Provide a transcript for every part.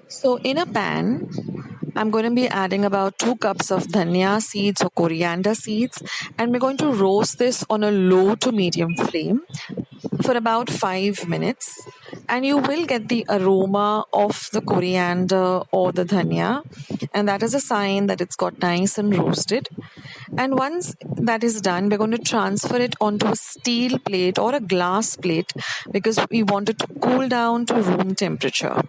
So in a pan, I'm going to be adding about 2 cups of dhanya seeds or coriander seeds, and we're going to roast this on a low to medium flame for about 5 minutes, and you will get the aroma of the coriander or the dhanya, and that is a sign that it's got nice and roasted. And once that is done, we're going to transfer it onto a steel plate or a glass plate because we want it to cool down to room temperature.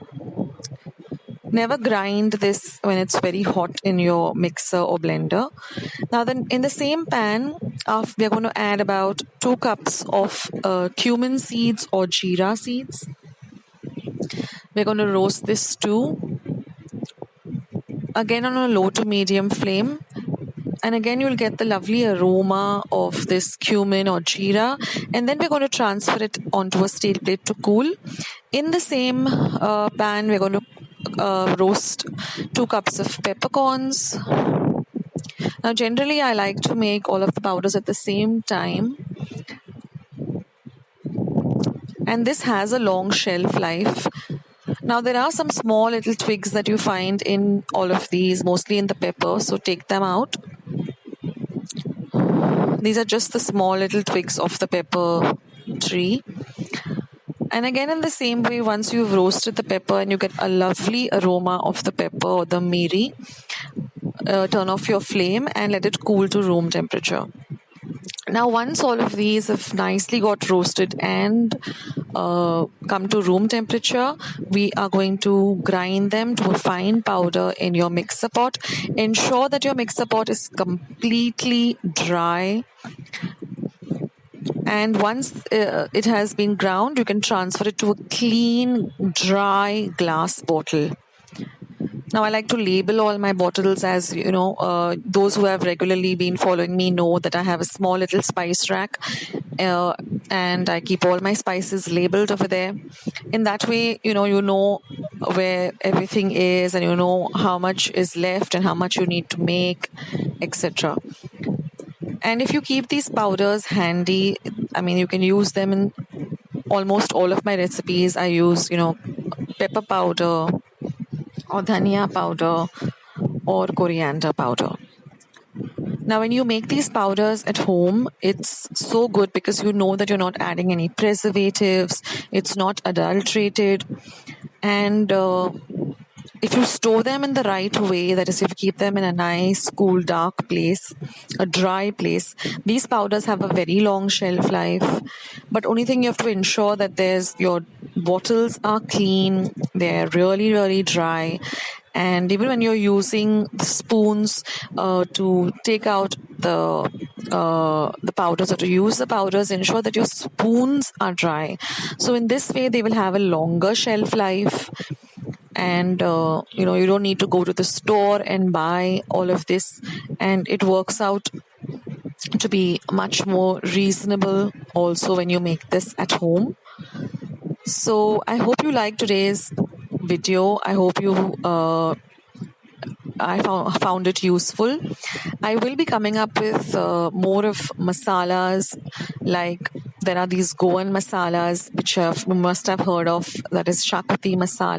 Never grind this when it's very hot in your mixer or blender. Now then, in the same pan, we are going to add about 2 cups of cumin seeds or jeera seeds. We're going to roast this too, again on a low to medium flame. And again, you'll get the lovely aroma of this cumin or jeera. And then we're going to transfer it onto a steel plate to cool. In the same pan, we're going to roast 2 cups of peppercorns. Now, generally, I like to make all of the powders at the same time. And this has a long shelf life. Now, there are some small little twigs that you find in all of these, mostly in the pepper, so take them out. These are just the small little twigs of the pepper tree. And again, in the same way, once you've roasted the pepper and you get a lovely aroma of the pepper or the miri, turn off your flame and let it cool to room temperature. Now, once all of these have nicely got roasted and come to room temperature, we are going to grind them to a fine powder in your mixer pot. Ensure that your mixer pot is completely dry. And once it has been ground, you can transfer it to a clean, dry glass bottle. Now, I like to label all my bottles, as you know, those who have regularly been following me know that I have a small little spice rack and I keep all my spices labeled over there. In that way, you know where everything is, and you know how much is left and how much you need to make, etc. And if you keep these powders handy, I mean, you can use them in almost all of my recipes. I use, pepper powder or dhania powder or coriander powder. Now, when you make these powders at home, it's so good because you know that you're not adding any preservatives, it's not adulterated, and if you store them in the right way, that is, if you keep them in a nice, cool, dark place, a dry place, these powders have a very long shelf life. But only thing you have to ensure that your bottles are clean, they're really, really dry. And even when you're using the spoons to take out the powders or to use the powders, ensure that your spoons are dry. So in this way, they will have a longer shelf life. And you don't need to go to the store and buy all of this, and it works out to be much more reasonable also when you make this at home. So I hope you liked today's video. I hope you I found it useful. I will be coming up with more of masalas, like there are these Goan masalas which you must have heard of, that is Shakati masala.